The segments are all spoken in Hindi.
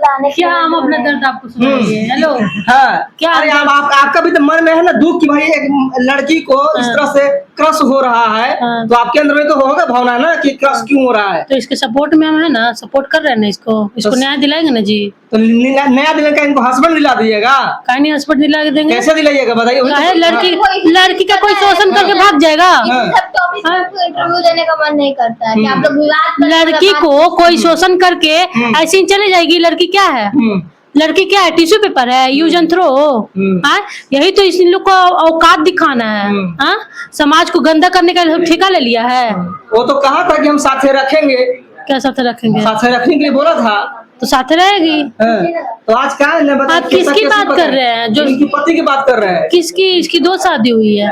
सुनाने क्या हम अपना दर्द आपको सुनाएंगे? हेलो, हाँ क्या अरे आपका भी तो मन में है ना दुख कि भाई एक लड़की को इस तरह से क्रश हो रहा है, हाँ। तो आपके अंदर में तो होगा भावना ना कि क्रश क्यों हो रहा है। तो इसके सपोर्ट में हम है ना, सपोर्ट कर रहे हैं ना, इसको न्याय दिलाएंगे ना जी। तो नया दिल का इनको हस्बैंड दिला दीजिएगा। काहे नहीं हस्बैंड दिला के देंगे? कैसे दिलाइएगा बताइए। काहे लड़की का कोई शोषण करके भाग जाएगा? सब टॉपिक में इंटरव्यू देने का मन नहीं करता है कि आप लोग विवाद करने का लड़की बात को कोई शोषण करके ऐसी ही चले जाएगी? लड़की क्या है? लड़की क्या है? टिश्यू पेपर है? Use and throw? हाँ, यही तो इन लोग को औकात दिखाना है। हाँ, समाज को गंदा करने का ठेका ले लिया है। वो तो कहा था कि हम साथे रखेंगे। क्या साथ रखेंगे? साथे रखने के लिए बोला था, तो साथ रहेगी। तो आज क्या है ना आप किसकी बात कर रहे हैं? जो इनकी पति की बात कर रहे हैं। किसकी? इसकी 2 शादी हुई है।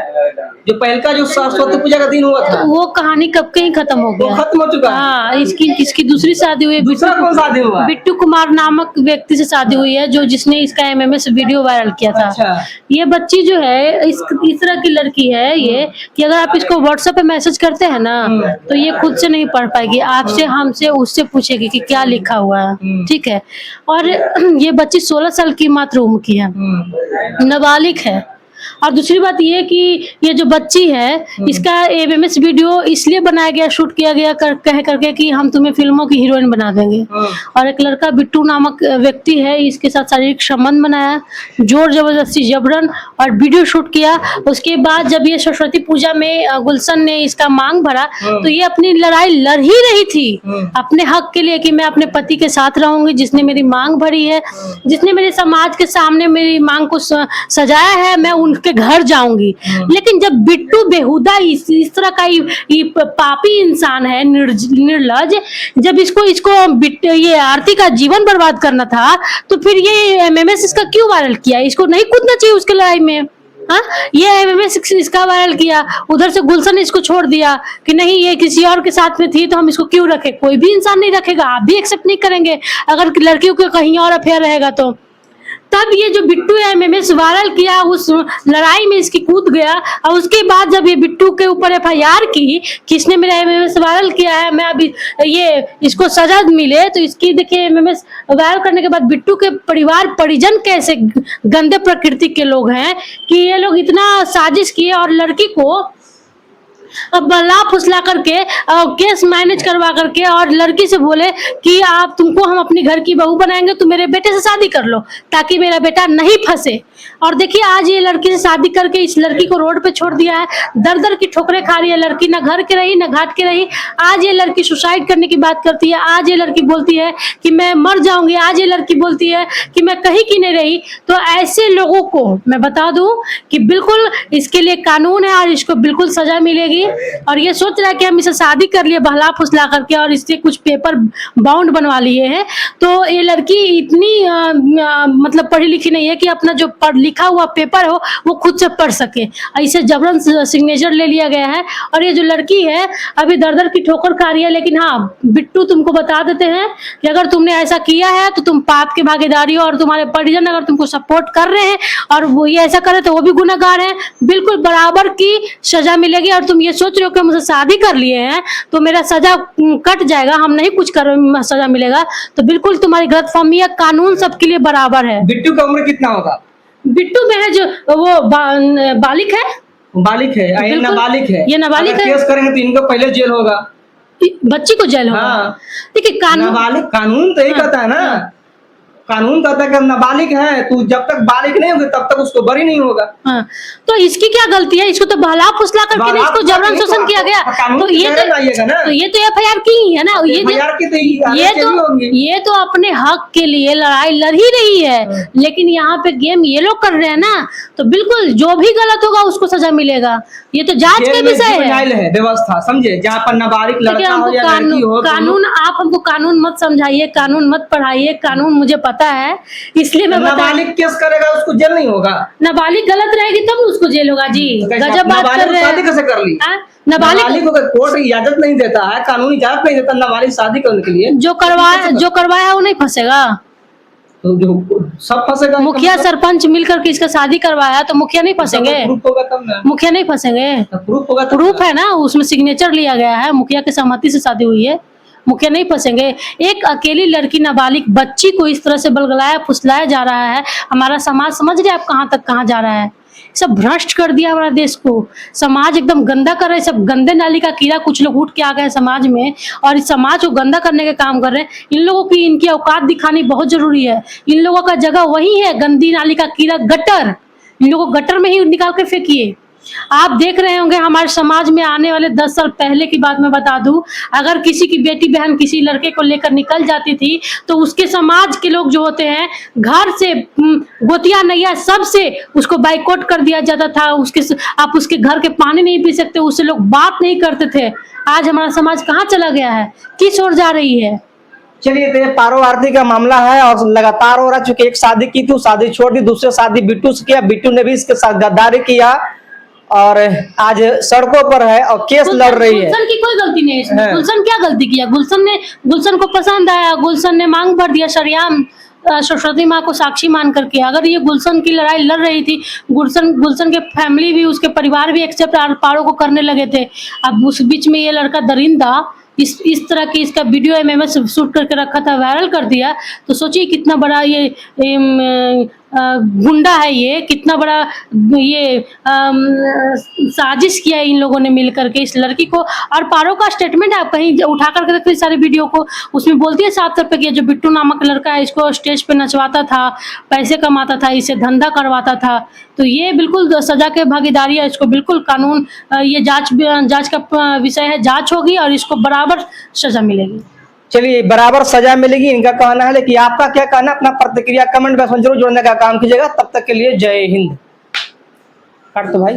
जो पहल का जो सरस्वती पूजा का दिन हुआ था, वो कहानी कब के ही खत्म हो वो गया। खत्म हो चुका है। हाँ, इसकी दूसरी शादी हुई है। दूसरा कौन शादी हुआ है? बिट्टू कुमार नामक व्यक्ति से शादी हुई है, जो जिसने इसका एमएमएस वीडियो वायरल किया था। अच्छा। ये बच्ची जो है इस तरह की लड़की है ये, कि अगर आप इसको व्हाट्सएप पे मैसेज करते हैं ना, तो ये खुद से नहीं पढ़ पाएगी, आपसे, हमसे, उससे पूछेगी कि क्या लिखा हुआ है। ठीक है। और ये बच्ची 16 साल की मात्र उम्र की है, नाबालिग है। और दूसरी बात ये कि ये जो बच्ची है, इसका एमएमएस वीडियो इसलिए बनाया गया, शूट किया गया कह करके कि हम तुम्हें फिल्मों की हीरोइन बना देंगे। और एक लड़का बिट्टू नामक व्यक्ति है, इसके साथ शारीरिक संबंध बनाया, जोर जबरदस्ती, जबरन, और वीडियो शूट किया। उसके बाद जब ये सरस्वती पूजा में गुलशन ने इसका मांग भरा, तो ये अपनी लड़ाई लड़ ही रही थी अपने हक के लिए, कि मैं अपने पति के साथ रहूंगी, जिसने मेरी मांग भरी है, जिसने मेरे समाज के सामने मेरी मांग को सजाया है, मैं उनके घर जाऊंगी। लेकिन जब बिट्टू बेहुदा इस तरह का पापी इंसान है, निर्लज, जब इसको ये आरती का जीवन बर्बाद करना था, तो फिर ये एमएमएस इसका क्यों वायरल किया? इसको नहीं कूदना चाहिए उसके लड़ाई में। हाँ, ये एमएमएस इसका वायरल किया, उधर से गुलशन ने इसको छोड़ दिया कि नहीं ये किसी और के साथ में थी तो हम इसको क्यों रखे। कोई भी इंसान नहीं रखेगा, आप भी एक्सेप्ट नहीं करेंगे अगर लड़कियों के कहीं और अफेयर रहेगा तो। तब ये जो बिट्टू एमएमएस वायरल किया, उस लड़ाई में इसकी कूद गया, और उसके बाद जब ये बिट्टू के ऊपर एफआईआर की कि इसने मेरा एमएमएस वायरल किया है, मैं अभी ये इसको सजा मिले, तो इसकी देखिए एमएमएस वायरल करने के बाद बिट्टू के परिवार परिजन कैसे गंदे प्रकृति के लोग हैं कि ये लोग इतना साजिश किए और लड़की को अब बल्ला फुसला करके केस मैनेज करवा करके और लड़की से बोले कि आप तुमको हम अपनी घर की बहू बनाएंगे, तो मेरे बेटे से शादी कर लो ताकि मेरा बेटा नहीं फंसे। और देखिए आज ये लड़की से शादी करके इस लड़की को रोड पे छोड़ दिया है, दर दर की ठोकरें खा रही है लड़की, ना घर के रही ना घाट के रही। आज ये लड़की सुसाइड करने की बात करती है, आज ये लड़की बोलती है कि मैं मर जाऊंगी, आज ये लड़की बोलती है कि मैं कहीं की नहीं रही। तो ऐसे लोगों को मैं बता दूं कि बिल्कुल इसके लिए कानून है और इसको बिल्कुल सजा मिलेगी। और ये सोच रहा है कि हम इसे शादी कर लिए बहला फुसला करके और इससे कुछ पेपर बाउंड बनवा लिए हैं, तो ये लड़की इतनी मतलब पढ़ी लिखी नहीं है कि अपना जो लिखा हुआ पेपर हो वो खुद से पढ़ सके। इसे जबरन सिग्नेचर ले लिया गया है और ये जो लड़की है अभी दर दर की ठोकर खा रही है। लेकिन हाँ, बिट्टू तुमको बता देते हैं कि अगर तुमने ऐसा किया है तो तुम पाप के भागीदारी हो, और तुम्हारे परिजन अगर तुमको सपोर्ट कर रहे हैं और वो ये ऐसा करे तो वो भी गुनहगार हैं। बिल्कुल बराबर की सजा मिलेगी। और तुम ये सोच रहे हो कि मुझसे शादी कर लिए हैं तो मेरा सजा कट जाएगा, हम नहीं कुछ कर सजा मिलेगा, तो बिल्कुल तुम्हारी गलतफहमी है। कानून सबके लिए बराबर है। बिट्टू का उम्र कितना होगा? बिट्टू में है जो वो बालिक है, बालिक है, ये नाबालिग है। ये नाबालिग है। केस करेंगे तो इनको पहले जेल होगा, बच्ची को जेल होगा। हाँ। देखिए नाबालिग कानून तो यही कहता है ना, कानून कहता है कि नाबालिग है, तू जब तक बालिग नहीं होगी तब तक उसको बरी नहीं होगा। हाँ, तो इसकी क्या गलती है? इसको तो बहला फुसला करके इसको जबरन शोषण किया गया, तो ये तो एफआईआर की है ना। ये तो अपने हक के लिए लड़ाई लड़ ही रही है, लेकिन यहाँ पे गेम ये लोग कर रहे हैं ना, तो बिल्कुल जो भी गलत होगा उसको सजा मिलेगा। ये तो जांच का विषय है, व्यवस्था समझे, जहाँ पर नाबालिग लड़का हो या लड़की हो। कानून, आप हमको कानून मत समझाइए, कानून मत पढ़ाइए, कानून मुझे पता है, इसलिए मैं नाबालिग केस करेगा उसको जेल नहीं होगा। नाबालिग गलत रहेगी तब उसको जेल होगा जी। गजब बात कर रहे हैं। शादी कैसे कर ली? नाबालिग को कोर्ट इजाजत नहीं देता है, कानूनी इजाजत नहीं देता नाबालिग शादी करने के लिए। जो करवाया है वो नहीं फंसेगा, तो जो सब फंसेगा। मुखिया सरपंच मिलकर के इसका शादी करवाया तो मुखिया नहीं फंसेंगे? प्रूफ होगा तब ना। मुखिया नहीं फंसेंगे, प्रूफ होगा, प्रूफ है ना, उसमें सिग्नेचर लिया गया है, मुखिया की सहमति से शादी हुई है। मुखिया नहीं फंसेंगे? एक अकेली लड़की नाबालिग बच्ची को इस तरह से बलगलाया फुसलाया जा रहा है। हमारा समाज समझ रहे आप कहाँ तक कहाँ जा रहा है? सब भ्रष्ट कर दिया हमारा देश को। समाज एकदम गंदा कर रहे हैं, सब गंदे नाली का कीड़ा कुछ लोग उठ के आ गए समाज में और इस समाज को गंदा करने के काम कर रहे हैं। इन लोगों की इनकी औकात दिखानी बहुत जरूरी है। इन लोगों का जगह वही है, गंदी नाली का कीड़ा गटर। इन लोगों को गटर में ही निकाल के फेंकिए। आप देख रहे होंगे हमारे समाज में आने वाले 10 साल पहले की बात मैं बता दूं, अगर किसी की बेटी बहन किसी लड़के को लेकर निकल जाती थी तो उसके समाज के लोग जो होते हैं घर से गोतिया नैया सबसे उसको बाइकआउट कर दिया जाता था। आप उसके घर के पानी नहीं पी सकते, उससे लोग बात नहीं करते थे। आज हमारा समाज कहाँ चला गया है, किस ओर जा रही है? चलिए, तो ये पारो आरती का मामला है और लगातार हो रहा, चूंकि एक शादी की थी, शादी छोड़ दी, दूसरी शादी बिट्टू से किया, बिट्टू ने भी इसके साथ गद्दारी किया और आज सड़कों पर है और केस लड़ रही है। गुलशन की कोई गलती नहीं है इसमें। गुलशन क्या गलती किया? गुलशन को पसंद आया, गुलशन ने मांग भर दिया सरेआम सरस्वती माँ को साक्षी मान करके। अगर ये गुलशन की लड़ाई लड़ रही थी, गुलशन के फैमिली भी उसके परिवार भी एक्सेप्ट पारो को करने लगे थे। अब उस बीच में ये लड़का दरिंदा इस तरह की इसका वीडियो एमएमएस शूट करके रखा था, वायरल कर दिया। तो सोचिए कितना बड़ा ये गुंडा है, ये कितना बड़ा ये साजिश किया है इन लोगों ने मिल करके इस लड़की को। और पारो का स्टेटमेंट आप कहीं उठा करके देखते सारे वीडियो को, उसमें बोलती है साफ तौर पे कि जो बिट्टू नामक लड़का है इसको स्टेज पे नचवाता था, पैसे कमाता था, इसे धंधा करवाता था। तो ये बिल्कुल सजा के भागीदारी है, इसको बिल्कुल कानून ये जांच का विषय है, जांच होगी और इसको बराबर सजा मिलेगी। चलिए, बराबर सजा मिलेगी इनका कहना है, लेकिन आपका क्या कहना? अपना प्रतिक्रिया कमेंट बॉक्स में जरूर जोड़ने का काम कीजिएगा। तब तक के लिए जय हिंद। काट तो भाई।